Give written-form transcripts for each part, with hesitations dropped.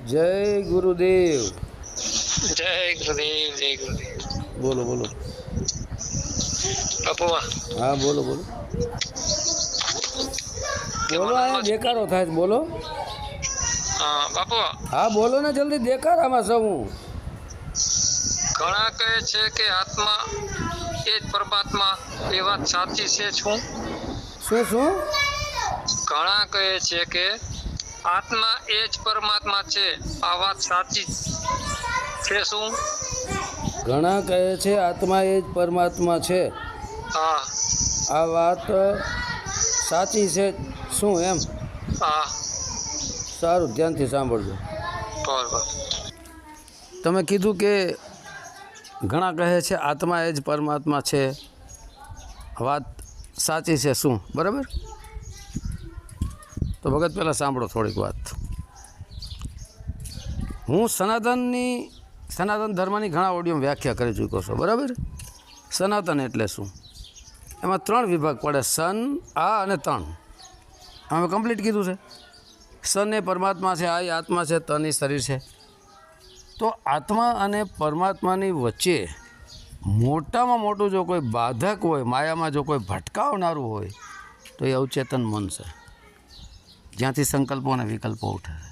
જય ગુરુદેવ. જય ગુરુદેવ, જય ગુરુદેવ. બોલો બોલો. બાપુઆ, હા બોલો બોલો. કે બોલો, અહીંયા મનનમાં દેખાડો થાય છે, બોલો. બાપુઆ, હા બોલો ને જલ્દી, દેખાડામાં સૌ. ઘણા કહે છે કે આત્મા એ જ પરમાત્મા, એ વાત સાચી છે શું? શું શું? ઘણા કહે છે કે આત્મા એ જ પરમાત્મા છે, આ વાત સાચી છે શું? ઘણા કહે છે આત્મા એ જ પરમાત્મા છે, હા આ વાત સાચી છે શું એમ? હા, સારું, ધ્યાનથી સાંભળજો. બરોબર. તમે કીધું કે ઘણા કહે છે આત્મા એ જ પરમાત્મા છે, વાત સાચી છે શું? બરાબર. તો ભગત પહેલાં સાંભળો થોડીક વાત. હું સનાતન ધર્મની ઘણા ઓડિયો વ્યાખ્યા કરી ચૂક્યો છું, બરાબર. સનાતન એટલે શું? એમાં 3 વિભાગ પડે, સન, આ અને તણ. અમે કમ્પ્લીટ કીધું છે. સન એ પરમાત્મા છે, આ એ આત્મા છે, તન એ શરીર છે. તો આત્મા અને પરમાત્માની વચ્ચે મોટામાં મોટું જો કોઈ બાધક હોય, માયામાં જો કોઈ ભટકાવનારું હોય, તો એ અવચેતન મન છે, જ્યાંથી સંકલ્પો અને વિકલ્પો ઉઠે છે.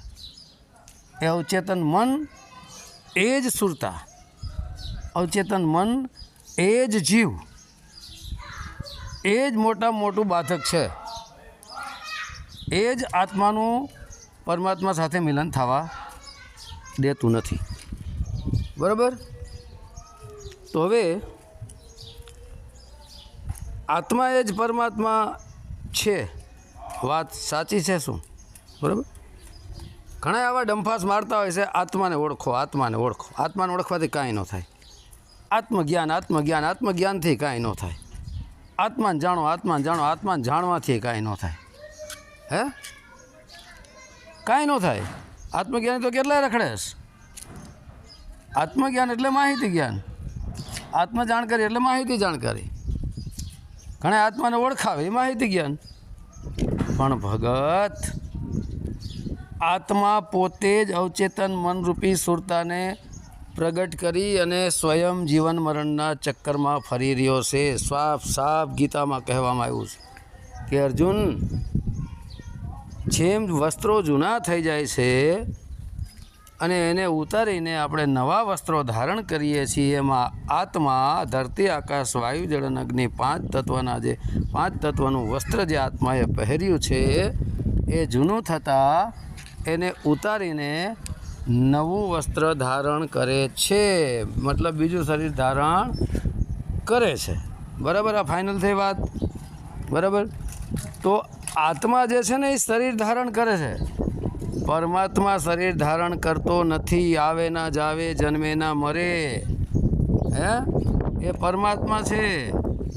એ અવચેતન મન એ જ સુરતા, અવચેતન મન એ જ જીવ, એ જ મોટામાં મોટું બાધક છે. એ જ આત્માનું પરમાત્મા સાથે મિલન થવા દેતું નથી, બરાબર. તો હવે આત્મા એ જ પરમાત્મા છે, વાત સાચી છે શું? બરાબર. ઘણા આવા ડંફાસ મારતા હોય છે, આત્માને ઓળખો, આત્માને ઓળખો. આત્માને ઓળખવાથી કાંઈ ન થાય. આત્મજ્ઞાનથી કાંઈ ન થાય. આત્માને જાણો, આત્માને જાણવાથી કાંઈ ન થાય. હે, કાંઈ ન થાય. આત્મજ્ઞાન તો કેટલાય રખડેશ. આત્મજ્ઞાન એટલે માહિતી જ્ઞાન, આત્મ જાણકારી એટલે માહિતી જાણકારી. ઘણા આત્માને ઓળખાવે એ માહિતી જ્ઞાન. પણ ભગત, આત્મા પોતે જ અવચેતન મનરૂપી સુરતાને પ્રગટ કરી અને સ્વયં જીવન મરણના ચક્કરમાં ફરી રહ્યો છે. સાફ ગીતામાં કહેવામાં આવ્યું છે કે અર્જુન, જેમ વસ્ત્રો જૂના થઈ જાય છે અને એને ઉતારીને આપણે નવા વસ્ત્રો ધારણ કરીએ છીએ, એમાં આત્મા ધરતી, આકાશ, વાયુ, જળ અને અગ્નિ 5 તત્વના જે 5 તત્વનું વસ્ત્ર જે આત્માએ પહેર્યું છે, એ જૂનું થતાં એને ઉતારીને નવું વસ્ત્ર ધારણ કરે છે, મતલબ બીજું શરીર ધારણ કરે છે, બરાબર. આ ફાઇનલ થઈ વાત, બરાબર. તો આત્મા જે છે ને એ શરીર ધારણ કરે છે, પરમાત્મા શરીર ધારણ કરતો નથી. આવે ના જાવે, જન્મે ના મરે. હે, એ પરમાત્મા છે.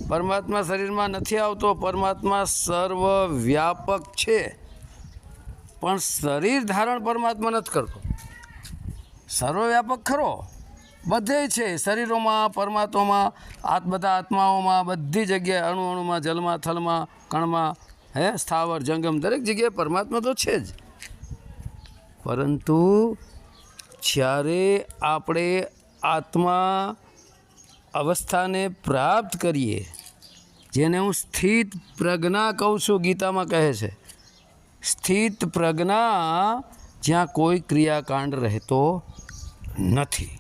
પરમાત્મા શરીરમાં નથી આવતો. પરમાત્મા સર્વવ્યાપક છે, પણ શરીર ધારણ પરમાત્મા નથી કરતો. સર્વવ્યાપક ખરો, બધે છે, શરીરોમાં, પરમાત્મામાં, બધા આત્માઓમાં, બધી જગ્યાએ, અણુમાં, જલમાં, થલમાં, કણમાં, હે, સ્થાવર જંગમ, દરેક જગ્યાએ પરમાત્મા તો છે જ. પરંતુ જ્યારે આપણે આત્મા અવસ્થાને પ્રાપ્ત કરીએ, જેને હું સ્થિત પ્રજ્ઞા કહું છું, ગીતામાં કહે છે સ્થિત પ્રજ્ઞા, જ્યાં કોઈ ક્રિયાકાંડ રહેતો નથી.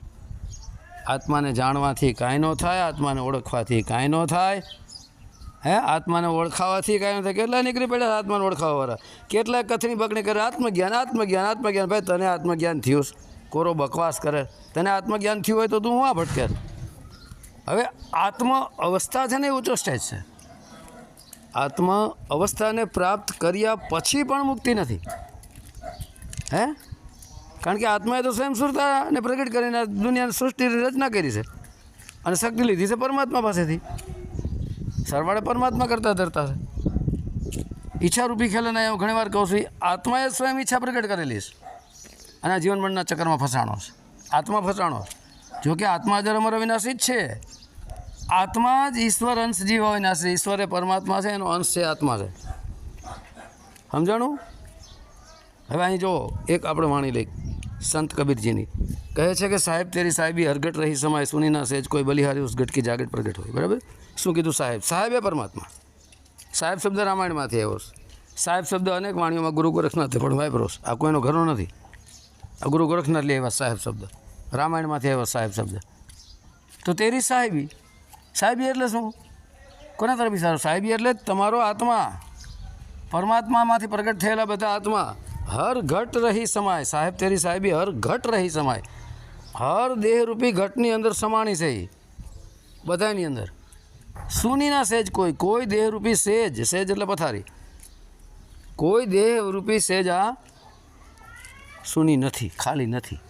આત્માને જાણવાથી કાંઈ ન થાય, આત્માને ઓળખવાથી કાંઈ ન થાય. હે, આત્માને ઓળખાવાથી કાંઈ ન થાય. કેટલા નીકળી પડ્યા આત્માને ઓળખાવાવાળા, કેટલાય કથની બકણી કરે, આત્મજ્ઞાન. ભાઈ તને આત્મજ્ઞાન થયું, કોરો બકવાસ કરે. તને આત્મજ્ઞાન થયું હોય તો તું આ ભટકે. હવે આત્મ અવસ્થા છે ને એ ઊંચો સ્ટેજ છે. આત્મ અવસ્થાને પ્રાપ્ત કર્યા પછી પણ મુક્તિ નથી. હે, કારણ કે આત્માએ તો સ્વયં સુરતાને પ્રગટ કરીને દુનિયાની સૃષ્ટિની રચના કરી છે અને શક્તિ લીધી છે પરમાત્મા પાસેથી. સરવાળે પરમાત્મા કરતા ધરતા છે. ઈચ્છારૂપી ખેલને હું ઘણી વાર કહું છું, આત્માએ સ્વયં ઈચ્છા પ્રગટ કરેલી છે અને આ જીવન મરણના ચક્કરમાં ફસાણો છે. આત્મા ફસાણો. જોકે આત્મા અજર અમર અવિનાશી જ છે. આત્મા જ ઈશ્વર અંશ જીવ અવિનાશી. ઈશ્વર એ પરમાત્મા છે, એનો અંશ છે આત્મા છે. સમજાણું? હવે અહીં જો એક આપણે વાણી લઈ, સંત કબીરજીની કહે છે કે સાહેબ તેરી સાહેબી હરગટ રહી સમાય સુની ના સેજ કોઈ બલિહારી ઉસ ગટ કી જાગટ પ્રગટ હોય. બરાબર. શું કીધું? સાહેબ. સાહેબ એ પરમાત્મા. સાહેબ શબ્દ રામાયણમાંથી આવ્યો છે. સાહેબ શબ્દ અનેક વાણીઓમાં ગુરુ ગોરખનાથે પણ વાપરો છે. આ કોઈનો ઘરનો નથી. આ ગુરુ ગોરખનાથ લઈ આવ્યા સાહેબ શબ્દ, રામાયણમાંથી આવ્યો સાહેબ શબ્દ. તો તેરી સાહેબી, સાહેબી એટલે શું? કોના તરફ ઇશારો? સાહેબી એટલે તમારો આત્મા, પરમાત્મામાંથી પ્રગટ થયેલા બધા આત્મા હર ઘટ રહી સમાય. સાહેબ તેરી સાહેબી હર ઘટ રહી સમાય. હર દેહરૂપી ઘટની અંદર સમાણી છે એ બધાની અંદર. સુની ના સેજ કોઈ દેહરૂપી સેજ, સેજ એટલે પથારી, કોઈ દેહરૂપી સેજ આ સુની નથી, ખાલી નથી.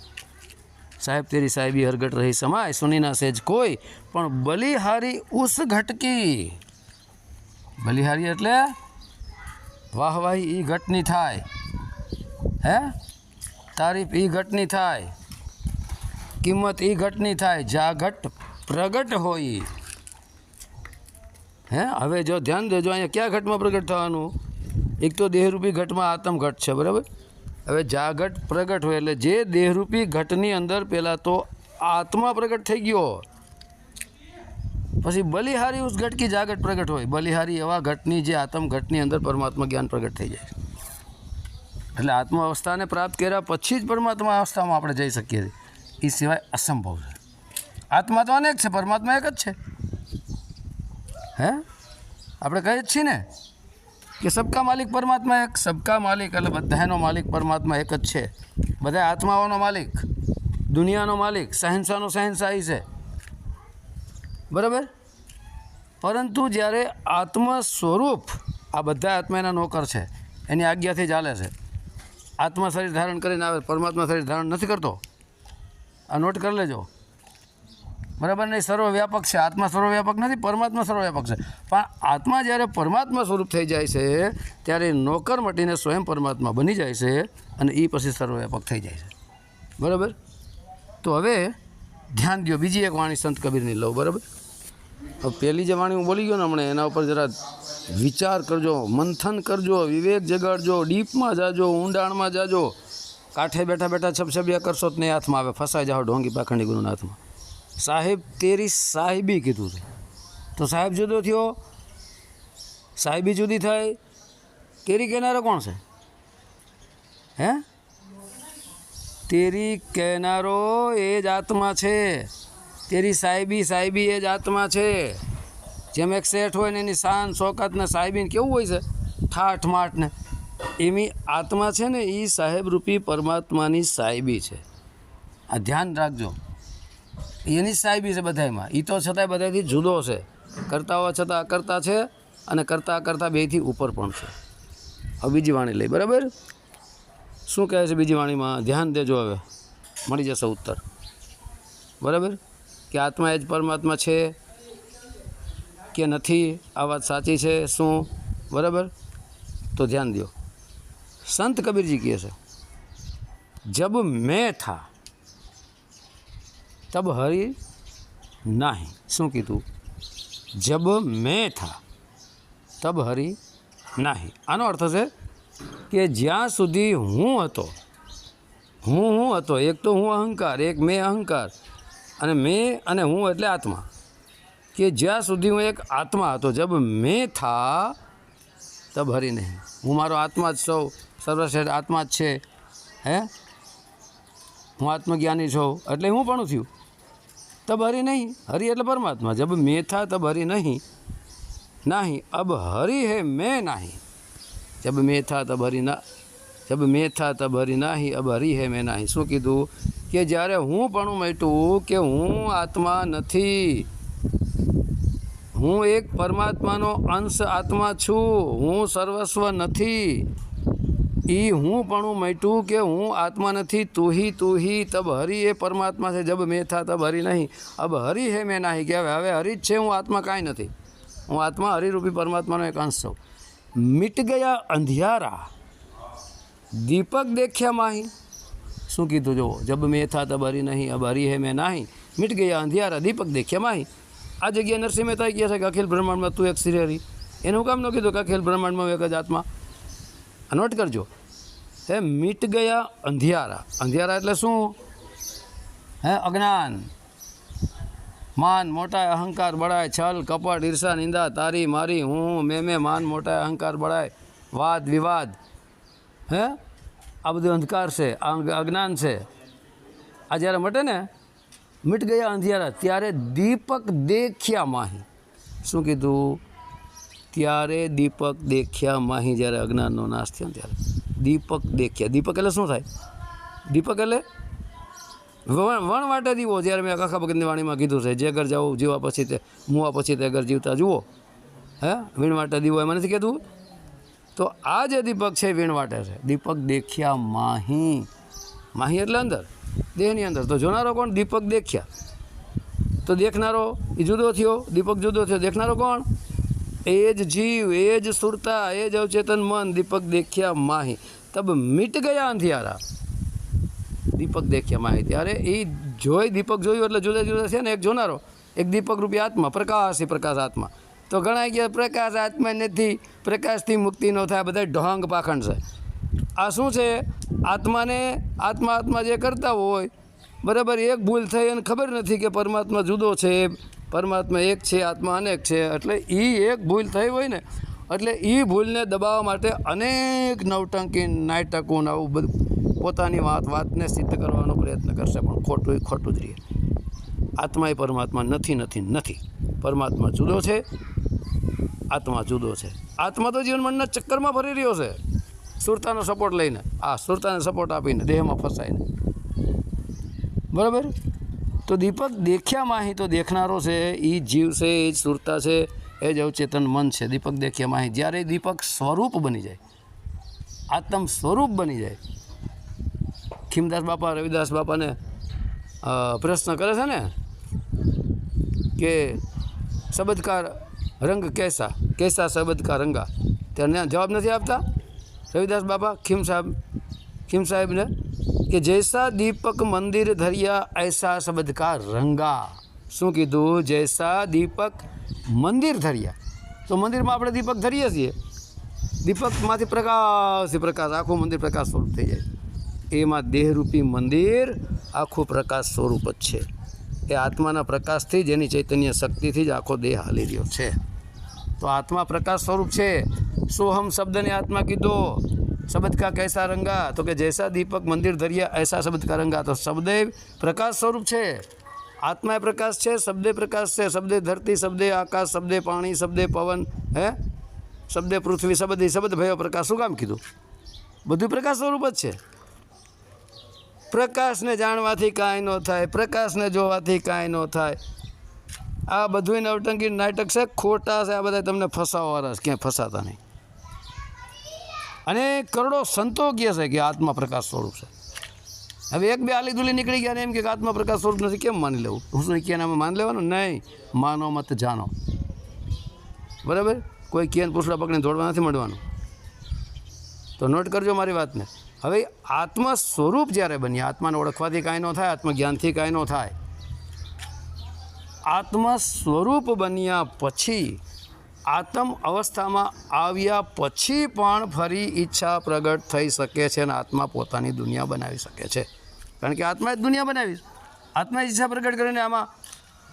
સાહેબ તેરી સાહેબી હરગટ રહી સમાય સુની ના સેજ કોઈ પણ બલિહારી ઉસ ઘટકી. બલિહારી એટલે વાહવાહી એ ઘટની થાય, હે તારીફ એ ઘટની થાય, કિંમત એ ઘટની થાય, જા ઘટ પ્રગટ હોય. હે હવે જો ધ્યાન દેજો, અહીંયા ક્યાં ઘટમાં પ્રગટ થવાનું? એક તો દેહરૂપી ઘટમાં આત્મ ઘટ છે. બરાબર. હવે જાગટ પ્રગટ હોય એટલે જે દેહરૂપી ઘટની અંદર પહેલાં તો આત્મા પ્રગટ થઈ ગયો, પછી બલિહારી ઉસ ઘટ કી જાગટ પ્રગટ હોય. બલિહારી એવા ઘટની જે આત્મ ઘટની અંદર પરમાત્મા જ્ઞાન પ્રગટ થઈ જાય. એટલે આત્મ અવસ્થાને પ્રાપ્ત કર્યા પછી જ પરમાત્મા અવસ્થામાં આપણે જઈ શકીએ છીએ. એ સિવાય અસંભવ છે. આત્મા તો અનેક છે, પરમાત્મા એક જ છે. હે આપણે કહીએ જ છીએ ને કે સબકા માલિક પરમાત્મા એક. સબકા માલિક એટલે બધાનો માલિક પરમાત્મા એક જ છે. બધા આત્માઓનો માલિક, દુનિયાનો માલિક, શહેનશાહનો શહેનશાહી છે. બરાબર. પરંતુ જ્યારે આત્મ સ્વરૂપ આ બધા આત્મા એના નોકર છે, એની આજ્ઞાથી ચાલે છે. આત્મા શરીર ધારણ કરીને આવે, પરમાત્મા શરીર ધારણ નથી કરતો. આ નોટ કરી લેજો. બરાબર. નહીં, સર્વવ્યાપક છે. આત્મા સર્વવ્યાપક નથી, પરમાત્મા સર્વવ્યાપક છે. પણ આત્મા જ્યારે પરમાત્મા સ્વરૂપ થઈ જાય છે ત્યારે નોકર મટીને સ્વયં પરમાત્મા બની જાય છે અને એ પછી સર્વવ્યાપક થઈ જાય છે. બરાબર. તો હવે ધ્યાન દો, બીજી એક વાણી સંત કબીરની લઉં. બરાબર. હવે પહેલી જે વાણી હું બોલી ગયો ને હમણાં, એના ઉપર જરા વિચાર કરજો, મંથન કરજો, વિવેક જગાડજો, ડીપમાં જાજો, ઊંડાણમાં જાજો. કાંઠે બેઠા બેઠા છબછબિયા કરશો તો નહીં હાથમાં આવે, ફસાઈ જાઓ ઢોંગી પાખંડી ગુરુના હાથમાં. સાહેબ તેરી સાહેબી કીધું છે તો સાહેબ જુદો થયો, સાહેબી જુદી થાય. તેરી કહેનારો કોણ છે? હે તેરી કહેનારો એ જ આત્મા છે. તેરી સાહેબી, સાહેબી એ જ આત્મા છે. જેમ એક શેઠ હોય ને એની શાન શોકત ને સાહેબીને કેવું હોય છે, ઠાઠ માઠ ને, એની આત્મા છે ને એ સાહેબરૂપી પરમાત્માની સાહેબી છે. આ ધ્યાન રાખજો. એની સાહેબી છે બધામાં. એ તો છતાંય બધાથી જુદો છે. કરતાઓ છતાં અકર્તા છે અને કરતાં કરતાં બેથી ઉપર પણ છે. હવે બીજી વાણી લઈ. બરાબર. શું કહે છે બીજી વાણીમાં? ધ્યાન દેજો. હવે મળી જશે ઉત્તર. બરાબર. કે આત્મા એ જ પરમાત્મા છે કે નથી? આ વાત સાચી છે શું? બરાબર. તો ધ્યાન દો. સંત કબીરજી કહે છે, જબ મેં થા તબ હરી નહીં. શું કીધું? જબ મેં થા તબ હરી નહીં. આનો અર્થ છે કે જ્યાં સુધી હું હતો, હું હતો, એક તો હું અહંકાર, એક મેં અહંકાર, અને મેં અને હું એટલે આત્મા, કે જ્યાં સુધી હું એક આત્મા હતો, જબ મેં થા તબ હરી નહીં. હું મારો આત્મા જ છું, સર્વશ્રેષ્ઠ આત્મા જ છે. હે હું આત્મજ્ઞાની છું એટલે હું પણ થયું. તબ હરી નહીં. હરી એટલે પરમાત્મા. જબ મેં થા તબ હરી નહીં. નહીં અબ હરી હે મેં નહીં. જબ મેં થા તબ હરી ના, જબ મેં થા તબ હરી નહીં, અબ હરી હે મેં નહીં. શું કીધું? કે જ્યારે હું પણ મટ્યું કે હું આત્મા નથી, હું એક પરમાત્માનો અંશ આત્મા છું, હું સર્વસ્વ નથી. એ હું પણ મટ્યું કે હું આત્મા નથી. તું હી તબ હરી એ પરમાત્મા છે. જબ મેં થા તબ હરી નહીં, અબ હરી હે મેં નહીં. કે હવે હરી જ છે, હું આત્મા કાંઈ નથી. હું આત્મા હરિરૂપી પરમાત્માનો એક અંશ છું. મિટ ગયા અંધિયારા દીપક દેખ્યા માહી. શું કીધું? જુઓ, જબ મેં થા તબ હરી નહીં, અબ હરી હે મેં નહીં. મિટ ગયા અંધિયારા દીપક દેખ્યા માહી. આ જગ્યાએ નરસિંહ મહેતાએ કહે છે કે અખિલ બ્રહ્માંડમાં તું એક શ્રી હરી. એનું કામ ન કીધું કે અખિલ બ્રહ્માંડમાં એક જ આત્મા. આ નોટ કરજો. હે મીટ ગયા અંધિયારા. અંધિયારા એટલે શું? હે અજ્ઞાન, માન મોટાઈ, અહંકાર બળાય, છલ કપટ, ઈર્ષા નિંદા, તારી મારી, હું મેં માન મોટાઈ, અહંકાર બળાય, વાદ વિવાદ, હે આ બધું અંધકાર છે, આ અજ્ઞાન છે. આ જ્યારે મટે ને, મીટ ગયા અંધિયારા, ત્યારે દીપક દેખ્યા માહી. શું કીધું? ત્યારે દીપક દેખ્યા માહી. જ્યારે અજ્ઞાનનો નાશ થયો ને ત્યારે દીપક દેખ્યા. દીપક એટલે શું થાય? દીપક એટલે વણવાટે દીવો. જ્યારે મેં આખા ભગતની વાણીમાં કીધું છે, જે ઘર જાઓ જીવા પછી તે મુવા પછી તે ઘર જીવતા જુઓ. હે વીણવાટે દીવો એમાં નથી કહેતું? તો આ જે દીપક છે વીણવાટે છે. દીપક દેખ્યા માહી. માહી એટલે અંદર, દેહની અંદર. તો જોનારો કોણ? દીપક દેખ્યા. તો દેખનારો એ જુદો થયો, દીપક જુદો થયો. દેખનારો કોણ? એ જ જીવ, એ જ સુરતા, એ જ અવચેતન મન. દીપક દેખ્યા માહી. તબ મીટ ગયા અંધિયારા. દીપક દેખ્યા માહી. ત્યારે એ જોઈ, દીપક જોયું એટલે જુદા જુદા છે ને. એક જોનારો, એક દીપક રૂપી આત્મા, પ્રકાશ. એ પ્રકાશ આત્મા. તો ઘણા ગયા પ્રકાશ આત્મા નથી, પ્રકાશથી મુક્તિ ન થાય. બધા ઢોંગ પાખંડ છે. આ શું છે? આત્માને આત્મા જે કરતા હોય, બરાબર, એક ભૂલ થઈ અને ખબર નથી કે પરમાત્મા જુદો છે, પરમાત્મા એક છે, આત્મા અનેક છે. એટલે એ એક ભૂલ થઈ હોય ને, એટલે એ ભૂલને દબાવવા માટે અનેક નવટંકી નાટકો ને આવું બધું પોતાની વાતને સિદ્ધ કરવાનો પ્રયત્ન કરશે, પણ ખોટું જ રહે. આત્મા એ પરમાત્મા નથી. પરમાત્મા જુદો છે, આત્મા જુદો છે. આત્મા તો જીવન મનના ચક્કરમાં ફરી રહ્યો છે, સુરતાનો સપોર્ટ લઈને, આ સુરતાને સપોર્ટ આપીને, દેહમાં ફસાઈને. બરાબર? તો દીપક દેખ્યા માહી. તો દેખનારો છે એ જીવ છે, એ જ સુરતા છે, એ જ અવચેતન મન છે. દીપક દેખ્યા માહી. જ્યારે દીપક સ્વરૂપ બની જાય, આત્મ સ્વરૂપ બની જાય. ખીમદાસ બાપા રવિદાસ બાપાને પ્રશ્ન કરે છે ને કે શબ્દ કા રંગ कैसा शब्द का रंगा. ત્યારે જવાબ નથી આપતા રવિદાસ બાપા ખીમ સાહેબને કે જૈસા દીપક મંદિર ધર્યા ऐसा શબ્દ કા રંગા. શું કીધું? જૈસા દીપક મંદિર ધર્યા. તો મંદિરમાં આપણે દીપક ધરીએ છીએ, દીપકમાંથી પ્રકાશ આખું મંદિર પ્રકાશ સ્વરૂપ થઈ જાય. એમાં દેહરૂપી મંદિર આખું પ્રકાશ સ્વરૂપ જ છે. એ આત્માના પ્રકાશથી જ, એની ચૈતન્ય શક્તિથી જ આખો દેહ હાલી રહ્યો છે. તો આત્મા પ્રકાશ સ્વરૂપ છે. સોહમ શબ્દને આત્મા કીધો. શબ્દ કા કૈસા રંગા? તો કે જૈસા દીપક મંદિર ધર્યા ऐसा શબ્દ કા રંગા. તો શબ્દ પ્રકાશ સ્વરૂપ છે, આત્મા એ પ્રકાશ છે, શબ્દે પ્રકાશ છે. શબ્દે ધરતી, શબ્દે આકાશ, શબ્દે પાણી, શબ્દે પવન, હે શબ્દે પૃથ્વી, શબ્દ ભયો પ્રકાશ. શું કામ કીધું? બધું પ્રકાશ સ્વરૂપ જ છે. પ્રકાશને જાણવાથી કાંઈ ન થાય, પ્રકાશને જોવાથી કાંઈ ન થાય. આ બધું નવટંકી નાટક છે, ખોટા છે. આ બધા તમને ફસાવવાળા છે, ક્યાંય ફસાતા નહીં. અને કરોડો સંતો કહે છે કે આત્મા પ્રકાશ સ્વરૂપ છે. હવે એક બે આલી દુલી નીકળી ગયા ને એમ કે આત્મા પ્રકાશ સ્વરૂપ નથી, કેમ માની લેવું? હું શું કહે અમે માની લેવાનું? નહીં, માનો મત જાણો. બરાબર? કોઈ કહે પૂછડા પકડીને દોડવા નથી મળવાનું. તો નોટ કરજો મારી વાતને. હવે આત્મા સ્વરૂપ જ્યારે બની, આત્માને ઓળખવાથી કાંઈ ન થાય, આત્મજ્ઞાનથી કાંઈ ન થાય. આત્મા સ્વરૂપ બન્યા પછી, આત્મ અવસ્થામાં આવ્યા પછી પણ ફરી ઈચ્છા પ્રગટ થઈ શકે છે અને આત્મા પોતાની દુનિયા બનાવી શકે છે. કારણ કે આત્માએ જ દુનિયા બનાવી, આત્માએ ઈચ્છા પ્રગટ કરીને આમાં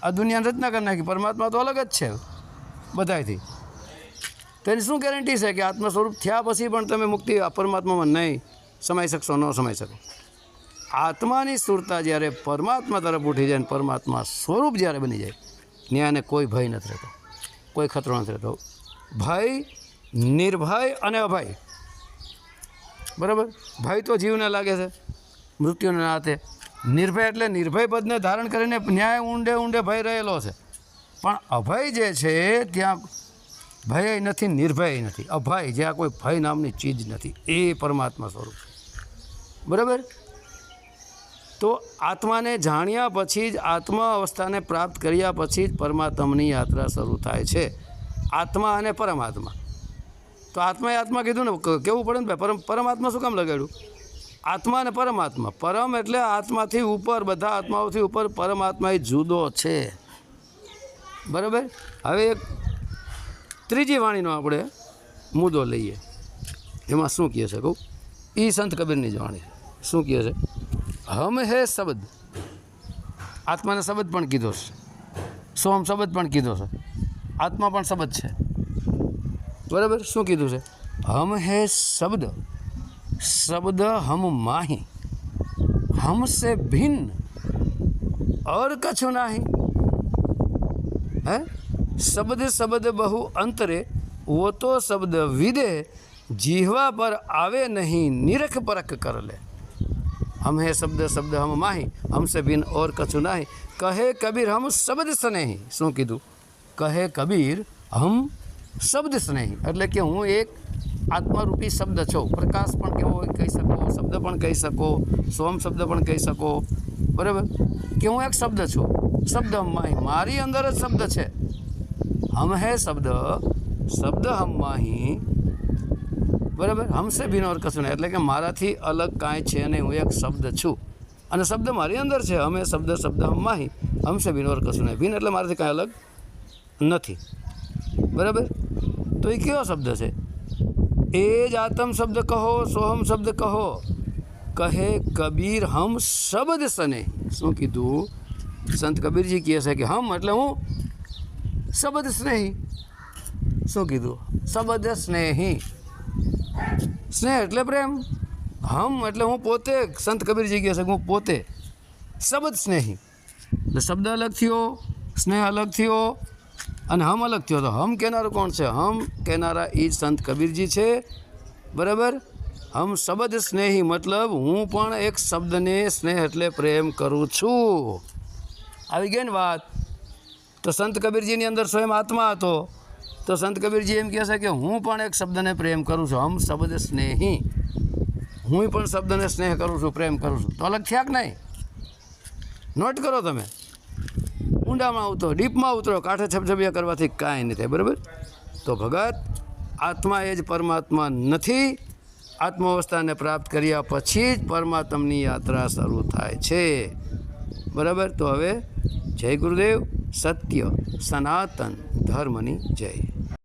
આ દુનિયાની રચના કરી નાખી. પરમાત્મા તો અલગ જ છે બધાથી. તેની શું ગેરંટી છે કે આત્મા સ્વરૂપ થયા પછી પણ તમે મુક્તિ પરમાત્મામાં નહીં સમાઈ શકશો? ન સમાઈ શકો. આત્માની સુરતા જ્યારે પરમાત્મા તરફ ઉઠી જાય ને પરમાત્મા સ્વરૂપ જ્યારે બની જાય, ત્યાંને કોઈ ભય નથી રહેતો, કોઈ ખતરો નથી રહેતો. ભય, નિર્ભય અને અભય. બરાબર? ભય તો જીવને લાગે છે મૃત્યુના હાથે. નિર્ભય એટલે નિર્ભય પદને ધારણ કરીને ન્યાય ઊંડે ભય રહેલો છે. પણ અભય જે છે ત્યાં ભય નથી, નિર્ભય નથી, અભય, જ્યાં કોઈ ભય નામની ચીજ નથી. એ પરમાત્મા સ્વરૂપ. બરાબર? તો આત્માને જાણ્યા પછી જ, આત્મા અવસ્થાને પ્રાપ્ત કર્યા પછી જ પરમાત્માની યાત્રા શરૂ થાય છે. આત્મા અને પરમાત્મા. તો આત્માએ આત્મા કીધું ને, કેવું પડે ને ભાઈ, પરમાત્મા શું કામ લગાડ્યું? આત્મા અને પરમાત્મા. પરમ એટલે આત્માથી ઉપર, બધા આત્માઓથી ઉપર પરમાત્મા એ જુદો છે. બરાબર? હવે એક ત્રીજી વાણીનો આપણે મુદ્દો લઈએ. એમાં શું કહે છે કહું? એ સંત કબીરની જ વાણી શું કહે છે? હમ હે શબ્દ, આત્માને શબ્દ પણ કીધો છે, સોમ શબ્દ પણ કીધો છે, આત્મા પણ શબ્દ છે, બરાબર? શું કીધું છે? હમ હે શબ્દ, शब्द हम माही, हमसे भिन्न और कछु नाही है। शब्द शब्द बहु अंतरे, वो तो शब्द विदे, जीवा पर आवे नहीं, निरख परख कर ले। हम है शब्द शब्द हम माही, हमसे भिन्न और कछु नाही, कहे कबीर हम शब्द स्नेही। શું કીધું? કહે કબીર હમ શબ્દ સ્નેહી, એટલે કે હું એક આત્મારૂપી શબ્દ છો. પ્રકાશ પણ કેવો હોય કહી શકો, શબ્દ પણ કહી શકો, સોમ શબ્દ પણ કહી શકો, બરાબર? કે હું એક શબ્દ છું, શબ્દ મારી અંદર જ શબ્દ છે. હમ હે શબ્દ, શબ્દ હમ માહી, બરાબર? હમસે ભિન્ન ઓર કશું નહીં, એટલે કે મારાથી અલગ કાંઈ છે નહીં, હું એક શબ્દ છું અને શબ્દ મારી અંદર છે. હમે શબ્દ શબ્દ હમ માહી, હમસે ભિન્ન ઓર કશું નહીં. ભિન્ન એટલે મારાથી કાંઈ અલગ નથી, બરાબર? તો એ કેવો શબ્દ છે? એ જ આત્મ શબ્દ કહો, સોહમ શબ્દ કહો, કહે કબીર હમ શબ્દ સને. શું કીધું? સંત કબીરજી કહે છે કે હમ એટલે હું શબ્દ સ્નેહી. શું કીધું? શબ્દ સ્નેહી, સ્નેહ એટલે પ્રેમ, હમ એટલે હું પોતે. સંત કબીરજી કહે છે કે હું પોતે શબ્દ સ્નેહી. એટલે શબ્દ અલગ થયો, સ્નેહ અલગ થયો અને હમ અલગ થયો. તો હમ કહેનારું કોણ છે? હમ કહેનારા એ સંત કબીરજી છે, બરાબર? હમ શબ્દ સ્નેહી મતલબ હું પણ એક શબ્દને સ્નેહ એટલે પ્રેમ કરું છું. આવી ગઈ ને વાત? તો સંત કબીરજીની અંદર સ્વયં આત્મા હતો, તો સંત કબીરજી એમ કહે છે કે હું પણ એક શબ્દને પ્રેમ કરું છું. હમ શબ્દ સ્નેહી, હું પણ શબ્દને સ્નેહ કરું છું, પ્રેમ કરું છું. તો અલગ થયા કે નહીં? નોટ કરો તમે. ઊંડામાં ઉતરો, ડીપમાં ઉતરો, કાંઠે છબછબિયા કરવાથી કાંઈ નહીં થાય, બરાબર? તો ભગત, આત્મા એ જ પરમાત્મા નથી. આત્માવસ્થાને પ્રાપ્ત કર્યા પછી જ પરમાત્માની યાત્રા શરૂ થાય છે, બરાબર? તો હવે જય ગુરુદેવ, સત્ય સનાતન ધર્મની જય.